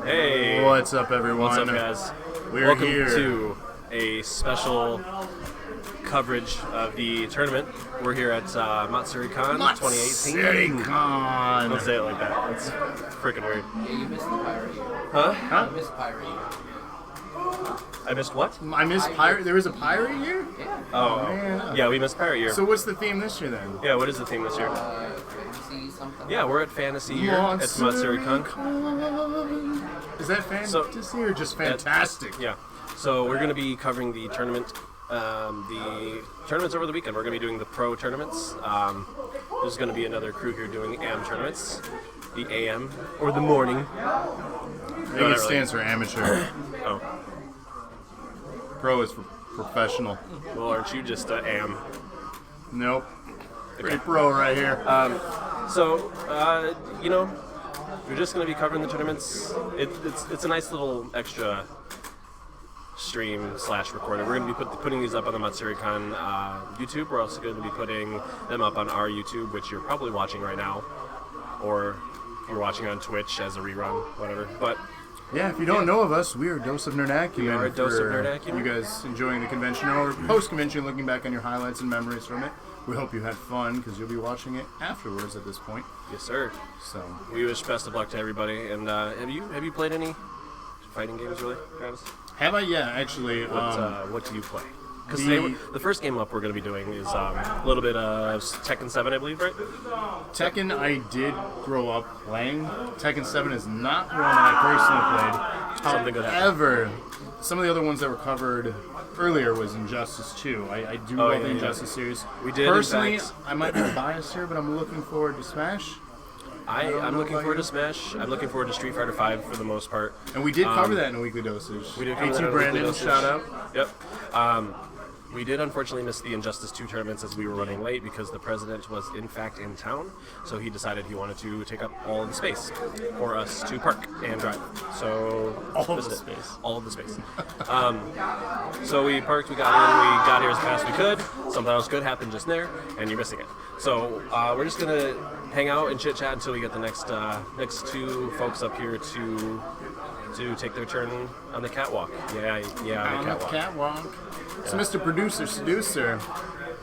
Hey! What's up, everyone? What's up, guys? Welcome here to a special coverage of the tournament. We're here at Matsuricon 2018. Matsuricon! Don't say it like that. That's freaking weird. Yeah, you missed the pirate year. Huh? You missed pirate year. I missed what? I missed pirate. There was a pirate year? Yeah. Oh, man. yeah, we missed Pirate Year. So what's the theme this year then? Yeah, what is the theme this year? Fantasy something. Yeah, we're at Fantasy Year at Matsuricon. Is that fantasy or just fantastic? Yeah. So we're going to be covering the tournament. The tournaments over the weekend. We're going to be doing the pro tournaments. There's going to be another crew here doing AM tournaments. The AM, or the morning. I think it stands for amateur. Oh. Pro is for professional. Well, aren't you just AM? Nope. Okay. Pretty pro right here. You know, we're just going to be covering the tournaments. It's a nice little extra stream / recorder. We're going to be putting these up on the Matsuricon YouTube. We're also going to be putting them up on our YouTube, which you're probably watching right now, or you're watching on Twitch as a rerun, whatever. But yeah, if you don't know of us, we are Dose of Nerd Acumen. We are Dose of Nerd Acumen. You guys enjoying the convention or post-convention, looking back on your highlights and memories from it. We hope you had fun because you'll be watching it afterwards at this point. yes, sir. So We wish best of luck to everybody. And have you played any fighting games, really, Travis? have I? Yeah, actually. What do you play? Because the first game up we're going to be doing is a little bit of Tekken 7, I believe, right? Tekken, I did grow up playing. Tekken 7 is not one that I personally played. Something good happened. However, some of the other ones that were covered earlier was Injustice 2. I do love the Injustice series. We did, personally, in fact. I might be biased here, but I'm looking forward to Smash. I'm looking forward to Smash. I'm looking forward to Street Fighter 5 for the most part. And we did cover that in a weekly dosage. We did cover that in a Brandon, weekly dosage. shout out. Yep. We did unfortunately miss the Injustice 2 tournaments as we were running late because the president was in fact in town, so he decided he wanted to take up all of the space for us to park and drive. So All of this the is it. space. All of the space. So we parked, we got in, we got here as fast as we could. Something else good happened just there, and you're missing it. So we're just gonna hang out and chit chat until we get the next two folks up here to take their turn on the catwalk. Yeah, on the catwalk. So, Mr. Producer, Seducer.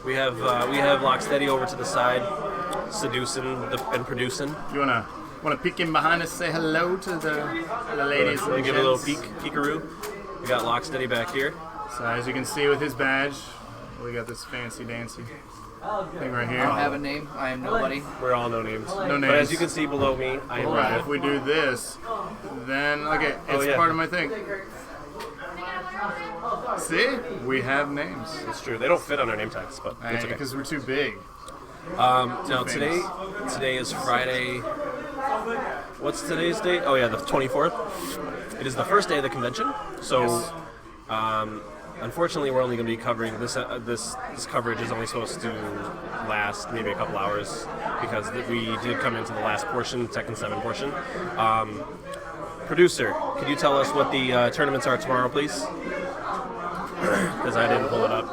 We have Locksteady over to the side, seducing and producing. You wanna peek in behind us, say hello to the ladies and Give a little gents? peekaroo. We got Locksteady back here. So as you can see with his badge, we got this fancy dancy thing right here. I don't have a name. I am nobody. We're all no names. No names. But as you can see below me, I am Alright, Ryan. if we do this, then okay, it's yeah. part of my thing. See? We have names. It's true. They don't fit on our name tags, but it's okay. Because we're too big. Now today is Friday. What's today's date? Oh yeah, the 24th. It is the first day of the convention. So, unfortunately, we're only going to be covering this. This coverage is only supposed to last maybe a couple hours because we did come into the last portion, Tekken 7 portion. Producer, could you tell us what the tournaments are tomorrow, please? Because I didn't pull it up.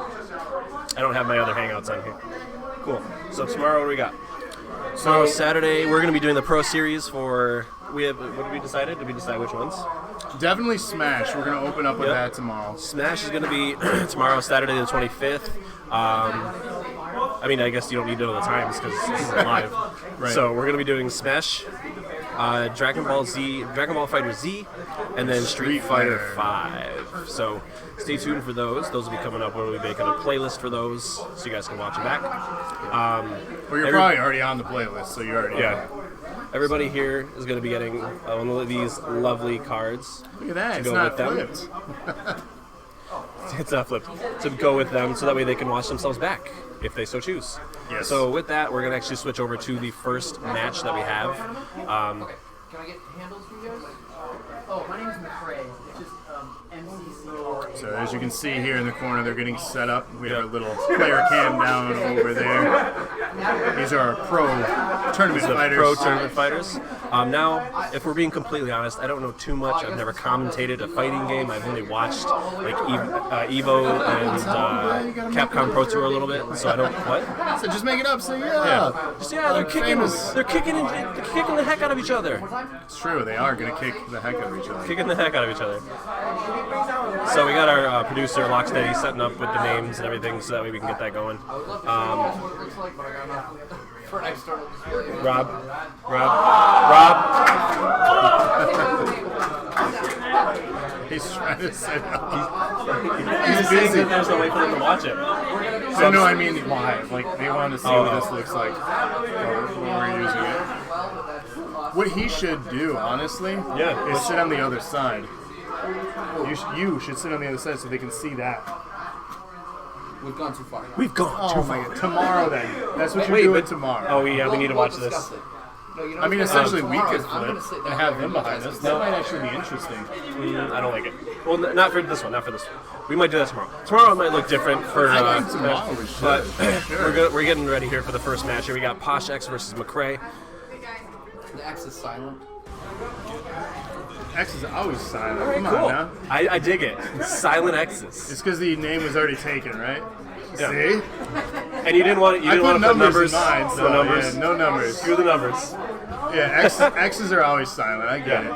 I don't have my other hangouts on here. Cool. So tomorrow, what do we got? So Saturday, we're going to be doing the Pro Series for. What did we decided? Did we decide which ones? Definitely Smash. We're going to open up with that tomorrow. Smash is going to be tomorrow, Saturday the 25th. I mean, I guess you don't need to know the times because this is live. Right. So we're going to be doing Smash, Dragon Ball Fighter Z, and then Street Fighter 5. So stay tuned for those. Those will be coming up. We'll be making a playlist for those so you guys can watch them back. Well, you're probably already on the playlist, so you already know. Everybody here is going to be getting one of these lovely cards. Look at that. to It's go not with them. flipped. It's not flipped. To go with them so that way they can watch themselves back if they so choose. Yes. So with that, we're going to actually switch over to the first match that we have. Can I get handles for you guys? Oh, my name is McCray. It's just MCC. So as you can see here in the corner, they're getting set up. We have a little player cam down over there. These are pro tournament fighters. Pro tournament fighters. Now, if we're being completely honest, I don't know too much. I've never commentated a fighting game. I've only watched like Evo and Capcom Pro Tour a little bit. So I don't what. So just make it up. So yeah. Just, they're kicking. They're kicking the heck out of each other. It's true. They are gonna kick the heck out of each other. Kicking the heck out of each other. So we got our producer Locksteady setting up with the names and everything, so that way we can get that going. Rob. He's trying to set up. He's busy. There's no way for them to watch it. So no, I mean live. Like they want to see what this looks like when we're using it. What he should do, honestly, is sit on the other side. You should sit on the other side so they can see that. We've gone too far. We've gone too far. God. Tomorrow then. That's what you're doing tomorrow. Oh yeah, we need to watch this. I mean, essentially we could flip and have them behind us. That might actually be interesting. I don't like it. Well, not for this one. Not for this one. We might do that tomorrow. Tomorrow it might look different for. I think tomorrow we should. But Sure. we're getting ready here for the first match. Here we got PoshXX versus McCray. The X is silent. X is always silent. All right, Come cool. on now. I dig it. Silent X's. It's because the name was already taken, right? Yeah. See? And you didn't want to. You didn't I want put to put numbers numbers. in mine, so No numbers. yeah, no numbers. Screw the numbers. Yeah, X's are always silent. I get it.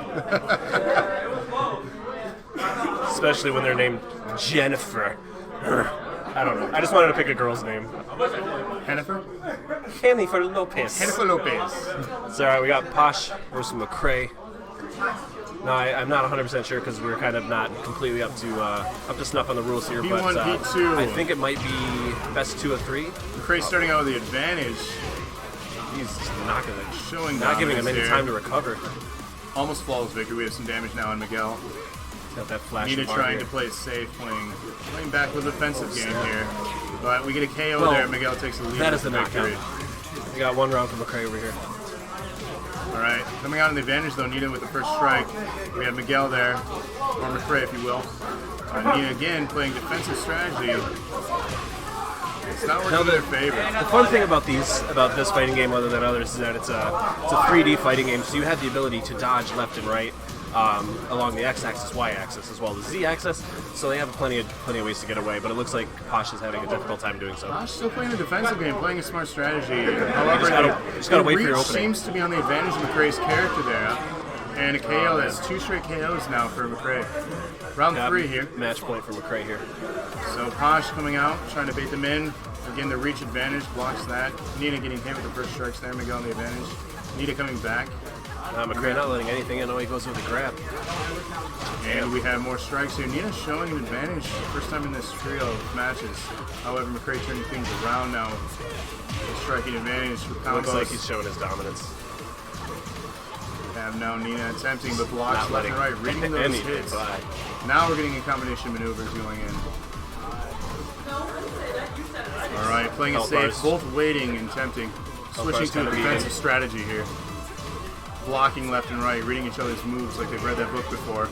Especially when they're named Jennifer. I don't know. I just wanted to pick a girl's name. Jennifer? Jennifer Lopez. Jennifer Lopez. It's all right. We got Posh versus McCray. No, I'm not 100% sure because we're kind of not completely up to snuff on the rules here. But P1, P2. I think it might be best 2 of 3. McCray's starting out with the advantage. He's just not giving him any here. time to recover. Almost flawless victory. We have some damage now on Miguel. He's got that flash. Nina trying to play it safe, playing back with offensive game here. But we get a KO there. Miguel takes the lead. That is the victory. knockout. We got 1 round for McCray over here. All right, coming out on the advantage though, Nina with the first strike. We have Miguel there, or McCray if you will. Nina again playing defensive strategy. It's not working in their favor. The fun thing about this fighting game, other than others, is that it's a 3D fighting game, so you have the ability to dodge left and right along the X-axis, Y-axis, as well as the Z-axis. So they have plenty of ways to get away. But it looks like Posh is having a difficult time doing so. Posh still playing a defensive game, playing a smart strategy. However, just gotta wait for your reach opening. seems to be on the advantage of McCray's character there. And a KO. That's 2 straight KOs now for McCray. Round 3 here. Match point for McCray here. So Posh coming out, trying to bait them in. Again, the reach advantage blocks that. Nina getting hit with the first strikes there. Miguel on the advantage. Nina coming back. McCray not letting anything in. Oh, he goes with the grab. And we have more strikes here. Nina showing an advantage. First time in this trio of matches. However, McCray turning things around now. Striking advantage for combos. Looks like he's showing his dominance. We have now Nina attempting, but blocks Not left and right, letting reading those anything hits. by. Now we're getting a combination maneuvers going in. All right, playing it Belt safe, bars. both waiting and tempting. Switching bars to a kinda defensive even. strategy here. Blocking left and right, reading each other's moves like they've read that book before.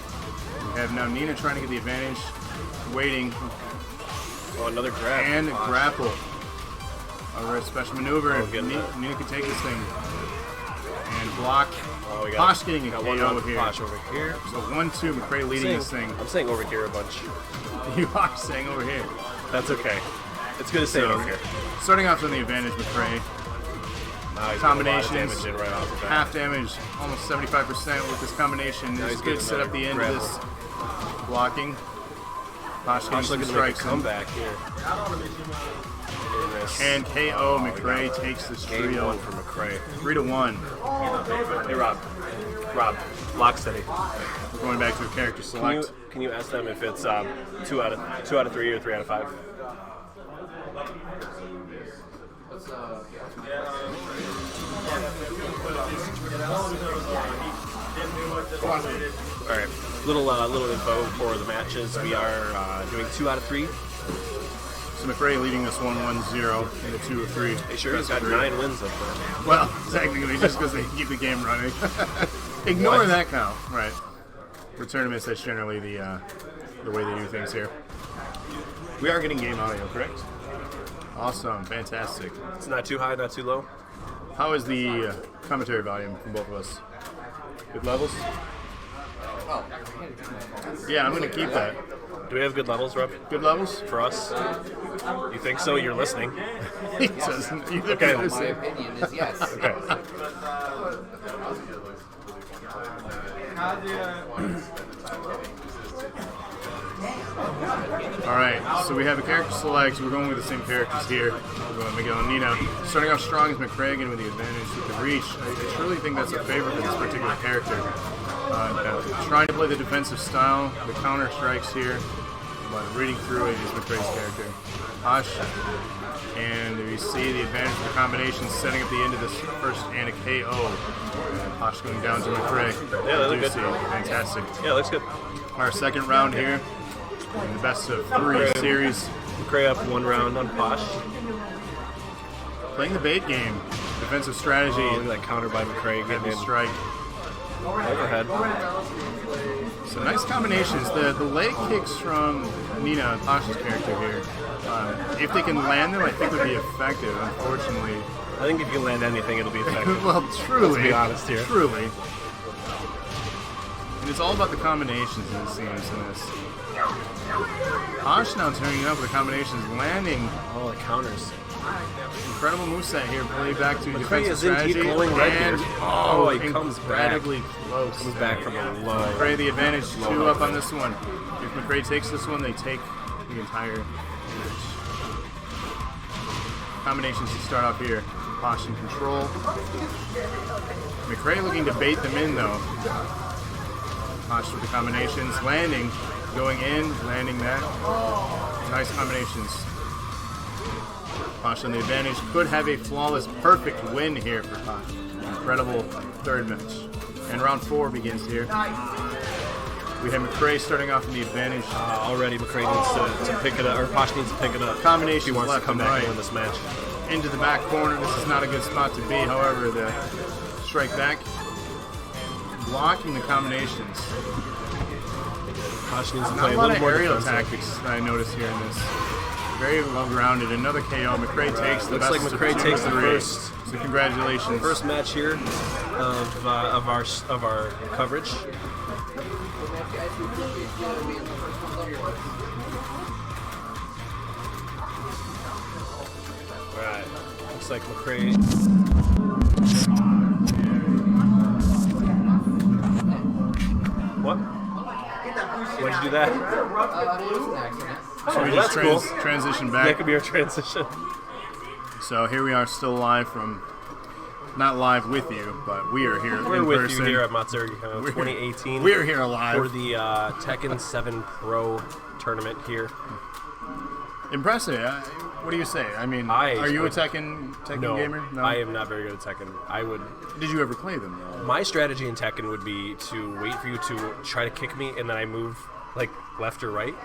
We have now Nina trying to get the advantage, waiting, Oh, another grab. and Posh. grapple. All right, special maneuver. Oh, getting that. Nina can take this thing. And block. Oh, we got Posh getting a got 1 KO round for here. Posh over here. So 1-2, McCray leading this thing. I'm saying over here a bunch. You are saying over here. That's okay. It's good to say it over here. Starting off on the advantage, McCray. He's Combinations, getting a lot of damage in right off the bat. half damage, almost 75% with this combination. Now It's he's good to getting set up the end another of this blocking. Posh getting Posh some looking to make a strikes in. comeback here. And KO, McCray takes this Game trio 1 for McCray. 3-1. Hey Rob, Locksteady. We're going back to a character select. Can you ask them if it's 2 out of 3 or 3 out of 5? All right, little info for the matches. We are doing 2 out of 3. So McCray leading this 1-1-0 in the 2 of 3. Hey, sure, he's got 9 wins up there. Well, technically, just because they keep the game running. Ignore What? that count. Right. For tournaments, that's generally the way they do things here. We are getting game audio, correct? Awesome, fantastic. It's not too high, not too low. How is the commentary volume from both of us? Good levels? Oh. Yeah, I'm going to keep that. Do we have good levels, Rob? Good levels? For us? You think so? You're listening. He doesn't. Okay. My opinion is yes. Okay. Alright, so we have a character select. We're going with the same characters here. We're going Miguel and Nina. Starting off strong is McCray with the advantage with the reach. I truly think that's a favor for this particular character. Trying to play the defensive style, the counter strikes here, but reading through it is McCray's character. Posh, and we see the advantage of the combination setting up the end of this first and a KO. Posh going down to McCray. Yeah, that looks good. Fantastic. Yeah, looks good. Our second round here, in the best of 3 series. McCray up 1 round on Posh. Playing the bait game, defensive strategy. Oh, look at that counter by McCray getting in. Strike. Overhead. So nice combinations. The leg kicks from Nina, Posh's character here, if they can land them, I think would be effective. Unfortunately, I think if you land anything, it'll be effective. well, truly, Let's be honest here. Truly, and it's all about the combinations. It seems in this. Posh now turning up with the combinations, landing. Oh, the counters. Incredible moveset here. Play back to McCray defensive is in strategy. deep glowing red And, here. Oh, he comes back. incredibly close. Comes back from a low. McCray the advantage, 2 up on this one. If McCray takes this one, they take the entire match. Combinations to start off here. Posh in control. McCray looking to bait them in though. Posh with the combinations, landing, going in, landing that. Nice combinations. Posh on the advantage, could have a flawless, perfect win here for Posh. Incredible third match. And round 4 begins here. We have McCray starting off in the advantage. Already McCray needs to pick it up, or Posh needs to pick it up. Combination He wants left to come and back right. and win this match. Into the back corner. This is not a good spot to be. However, the strike back, blocking the combinations. Posh needs to Not play a a lot little of more aerial defensive. tactics that I notice here in this. Very well grounded. Another KO. McCray takes the Looks best like of McCray 2 takes the and 3. first. So congratulations. First match here of our coverage. Right. Looks like McCray. What? Why'd you do that? It was an accident. So we Oh, just that's cool. transition That back. could be our transition. So here we are, still live from, not live with you, but we are here We're in with person. you here at Matsuricon 2018. We're here alive. for the Tekken 7 Pro tournament here. Impressive. What do you say? I mean, are you a Tekken No, gamer? I am not very good at Tekken. I would. Did you ever play them? My strategy in Tekken would be to wait for you to try to kick me, and then I move like left or right.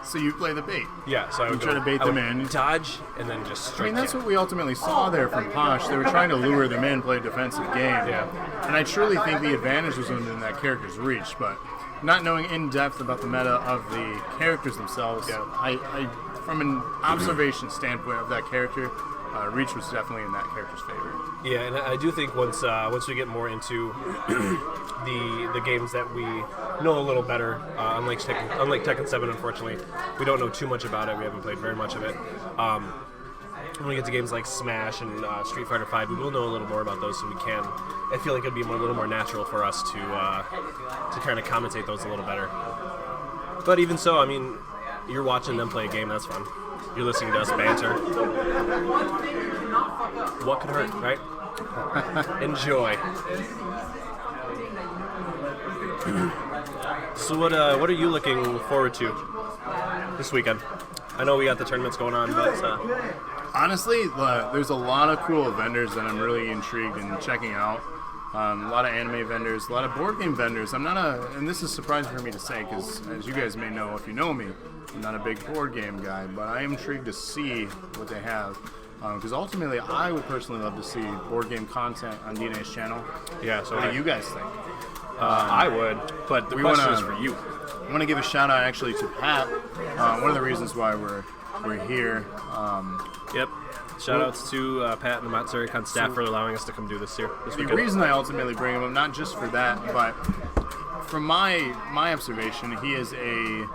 So you play the bait. Yeah, so I would try to bait I them would in. dodge, and then just I strike. mean, that's you. what we ultimately saw there from Posh. They were trying to lure them in, play a defensive game. Yeah. And I truly think the advantage was in that character's reach, but not knowing in depth about the meta of the characters themselves, Yeah. I from an observation standpoint of that character, reach was definitely in that character's favor. Yeah, and I do think once we get more into the games that we know a little better, unlike Tekken 7, unfortunately, we don't know too much about it. We haven't played very much of it. When we get to games like Smash and Street Fighter 5, we will know a little more about those, so we can. I feel like it'd be a little more natural for us to kind of commentate those a little better. But even so, I mean, you're watching them play a game. That's fun. You're listening to us banter. What could hurt, right? Enjoy. So what are you looking forward to this weekend? I know we got the tournaments going on, but Honestly, there's a lot of cool vendors that I'm really intrigued in checking out. A lot of anime vendors, a lot of board game vendors. And this is surprising for me to say because, as you guys may know if you know me, I'm not a big board game guy, but I am intrigued to see what they have. Because ultimately, I would personally love to see board game content on DNA's channel. yeah. So What do you guys think? I would, but the we question wanna- is for you. I want to give a shout out actually to Pat. One of the reasons why we're we're here. Yep. Shout outs to Pat and the Matsuricon staff for allowing us to come do this here this The weekend. reason I ultimately bring him up, not just for that, but from my observation, he is a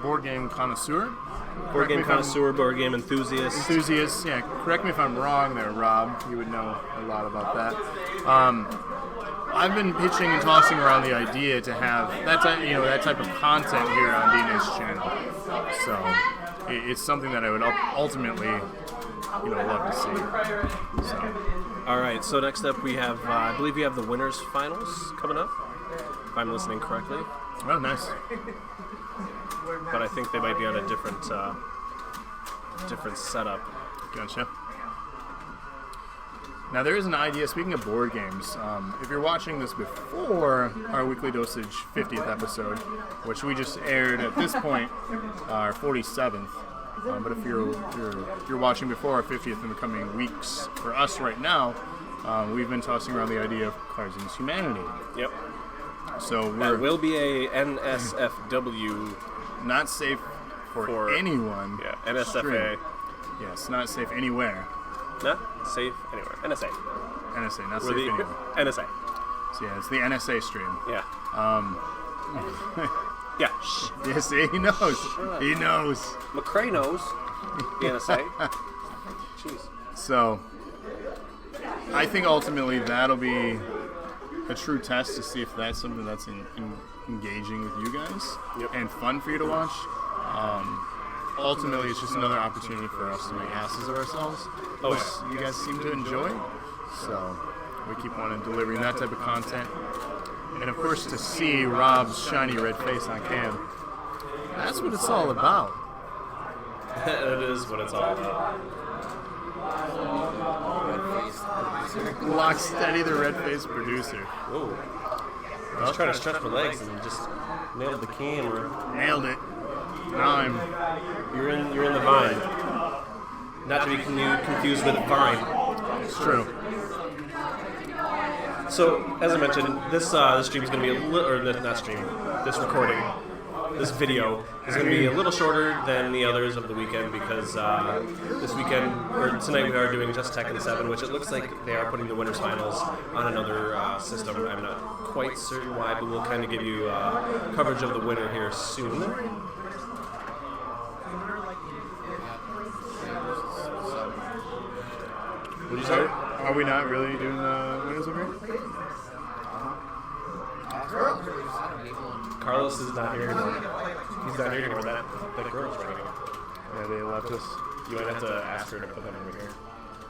board game connoisseur. Board game connoisseur, board game enthusiast. Yeah, correct me if I'm wrong there, Rob. You would know a lot about that. I've been pitching and tossing around the idea to have that type of content here on DNA's channel. So it's something that I would ultimately, love to see. So. All right. So next up we have, I believe we have the winners finals coming up, if I'm listening correctly. Oh, nice. But I think they might be on a different setup. Gotcha. Now there is an idea, speaking of board games, if you're watching this before our Weekly Dosage 50th episode, which we just aired at this point, our 47th, but if you're watching before our 50th in the coming weeks, for us right now, we've been tossing around the idea of Cards Against Humanity. Yep. So That will be a NSFW. Not safe for anyone. Yeah, NSFA. Stream. Yes, not safe anywhere. Not safe anywhere. NSA. NSA, not We're safe the anywhere. NSA. So yeah, it's the NSA stream. Yeah. Yeah. Shh. Yes, he knows. He knows. McCray knows. The NSA. Jeez. So, I think ultimately that'll be a true test to see if that's something that's engaging with you guys and fun for you to watch. Ultimately, it's just another opportunity for us to make asses of ourselves, which you guys seem to enjoy. So, we keep wanting delivering that type of content. And of course, to see Rob's shiny red face on cam, that's what it's all about. It is what it's all about. Lock steady, the red-faced producer. Whoa. I was trying to stretch my legs and just nailed the camera. Nailed it. Now You're in the vine. Not to be confused with vine. it's true. So, as I mentioned, this stream is going to be this recording, this video is going to be a little shorter than the others of the weekend because this weekend, or tonight, we are doing just Tekken 7, which it looks like they are putting the winners finals on another system. I'm not quite certain why, but we'll kind of give you coverage of the winner here soon. What did you say? Are we not really doing the winners over here? Carlos is not here anymore. He's not here anymore. That girl's running. Yeah, they left us. You might have to ask her to put them over here.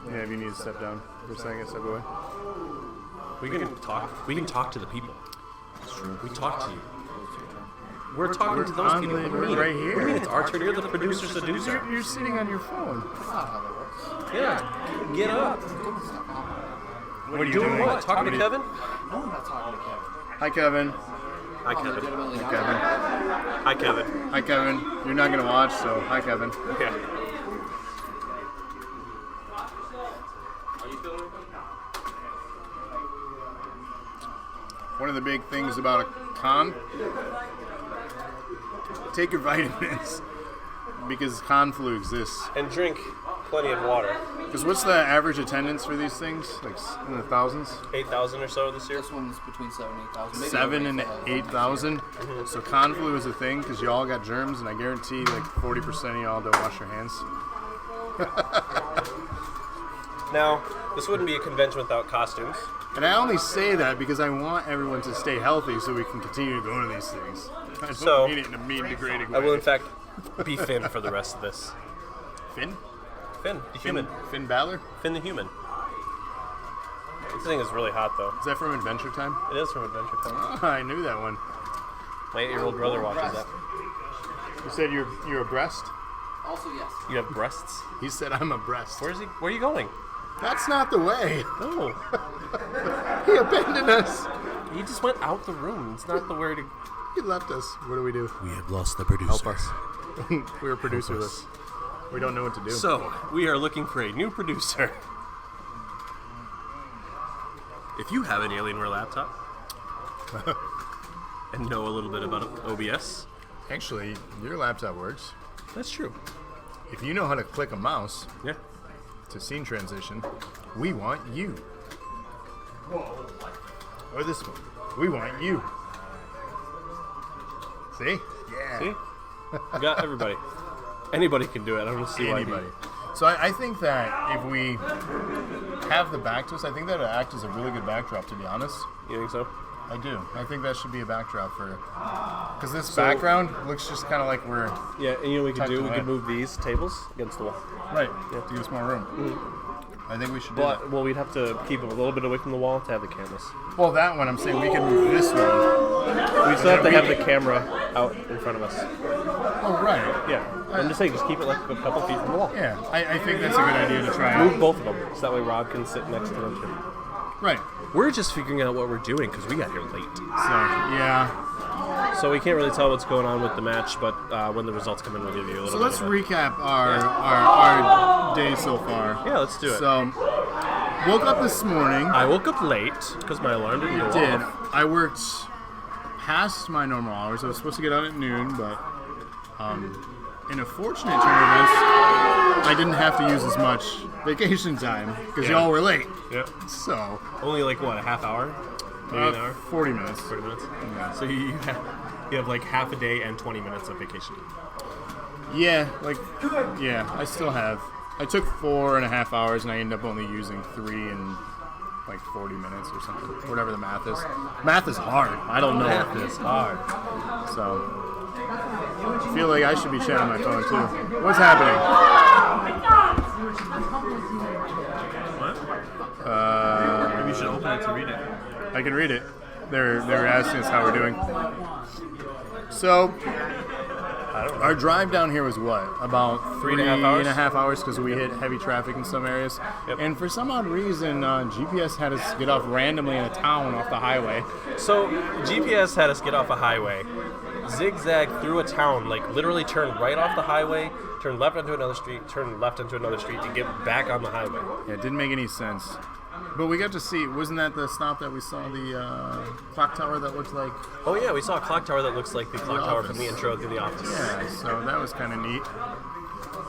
Yeah, if you need to step down for a second, step away. We can talk. We can talk to the people. That's true. We talk to you. We're talking to those people. What do you mean? Right here. What do you mean it's our turn? You're the producer seducer. You're sitting on your phone. Yeah. Get up. What are you Doing what? Talking to Kevin? No, I'm not talking to Kevin. Hi, Kevin. Hi, Kevin. Legitimately Hi, not. Kevin. Hi, Kevin. Hi, Kevin. You're not going to watch, so hi, Kevin. Yeah. One of the big things about a con, take your vitamins because con flu exists. And drink plenty of water. Because what's the average attendance for these things? Like in the thousands? 8,000 or so this year. This one's between 7 and 8,000. Maybe 7 over and 8,000. So con flu is a thing because y'all got germs, and I guarantee like 40% of y'all don't wash your hands. Now, this wouldn't be a convention without costumes. And I only say that because I want everyone to stay healthy so we can continue to go to these things. I don't So, mean it in a mean, degrading way. I will, in fact, be Finn for the rest of this. Finn? Finn, the human. Finn Balor? Finn the human. This thing is really hot, though. Is that from Adventure Time? It is from Adventure Time. Oh, I knew that one. My 8-year-old brother watches that. You said you're abreast? Also, yes. You have breasts? He said I'm abreast. Where are you going? That's not the way. No. He abandoned us. He just went out the room. It's not the where to... He left us. What do we do? We have lost the producer. Help us. We were producerless. We don't know what to do. So, we are looking for a new producer. If you have an Alienware laptop and know a little bit about OBS, Actually, your laptop works. That's true. If you know how to click a mouse Yeah. to scene transition, we want you. Or this one. We want you. See? Yeah. See? We got everybody. Anybody can do it. I don't see why. Anybody. So I think that if we have the back to us, I think that would act as a really good backdrop, to be honest. You think so? I do. I think that should be a backdrop for... Because this background looks just kind of like we're... Yeah, and you know what we could do? Tucked We could away. move these tables against the wall. Right. To give us more room. I think we should do that. But, well, we'd have to keep it a little bit away from the wall to have the cameras. Well, that one, I'm saying we can move this one. We still have to have the camera out in front of us. Oh, right. Yeah. I'm just saying, just keep it like a couple feet from the wall. Yeah, I think that's a good idea to try Move out. both of them, so that way Rob can sit next to them too. Right. We're just figuring out what we're doing because we got here late. So, yeah. So we can't really tell what's going on with the match, but when the results come in, we'll give you a little So bit let's of it. recap our day so far. Yeah, let's do it. So, woke up this morning. I woke up late because my alarm didn't go off. I worked past my normal hours. I was supposed to get out at noon, but in a fortunate turn of events, I didn't have to use as much vacation time because Yeah. y'all were late. Yep. So, Only like what, a half hour? Maybe an hour? 40 minutes. 40 minutes? Yeah. So you have like half a day and 20 minutes of vacation. Yeah, I still have. I took 4.5 hours and I ended up only using 3 in like 40 minutes or something. Whatever the math is. Math is hard. I don't know what it is. hard. So, I feel like I should be checking my phone too. What's happening? What? Maybe you should open it to read it. I can read it. They're asking us how we're doing. So, I don't know. our drive down here was what? About 3.5 hours? 3.5 hours because we hit heavy traffic in some areas. Yep. And for some odd reason, GPS had us get off randomly in a town off the highway. So GPS had us get off a highway, zigzag through a town, like literally turn right off the highway, turn left onto another street, turn left onto another street, and get back on the highway. Yeah, it didn't make any sense. But we got to see, wasn't that the stop that we saw the clock tower that looked like? Oh yeah, we saw a clock tower that looks like the clock tower from Office. the intro to The Office. Yeah, so that was kind of neat.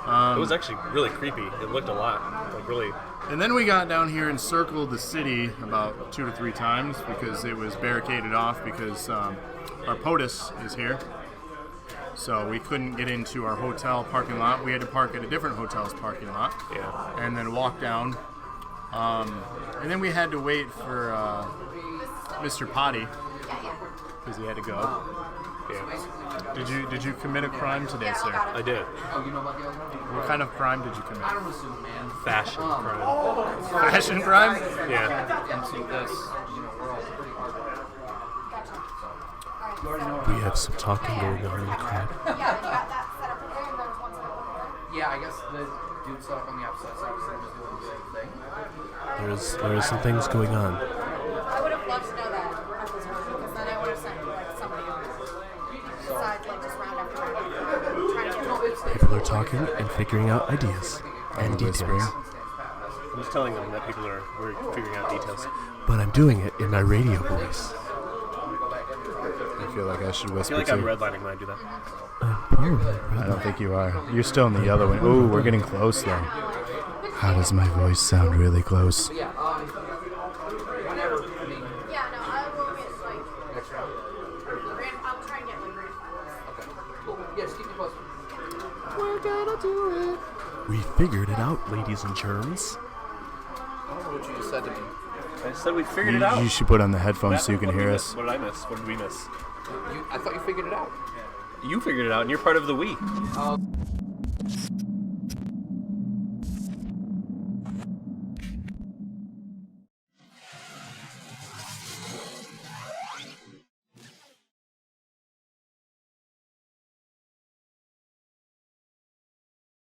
It was actually really creepy. It looked a lot, like really. And then we got down here and circled the city about 2 to 3 times because it was barricaded off because our POTUS is here. So we couldn't get into our hotel parking lot. We had to park at a different hotel's parking lot. Yeah. And then walk down. And then we had to wait for Mr. Potty because he had to go. Yeah. Did you commit a crime today, sir? I did. What kind of crime did you commit? Fashion crime. Fashion crime? Yeah. We have some talking going on in the crowd. Yeah, you got that set up there, and there's one set up over there. Yeah, I guess the dude set up on the opposite side was doing the same thing. There is some things going on. I would have loved to know that at this point, because then I would have sent like somebody else. Besides, like just round after round, trying to get People are talking and figuring out ideas and details. I'm just telling them that we're figuring out details. But I'm doing it in my radio voice. I feel like I should I whisper feel like too. I'm redlining when I do that. I don't think you are. You're still in the other one. Ooh, we're getting close though. How does my voice sound really close? Yeah, whenever, I mean, Yeah, no, I will get like, I'll try and get like grand. cool. Yeah, just keep me posted. We're gonna do it. We figured it out, ladies and germs. I don't know what you just said to me. I said we figured it out. You should put on the headphones so you can What did hear we us. miss? What did I miss? What did we miss? I thought you figured it out. You figured it out, and you're part of the we.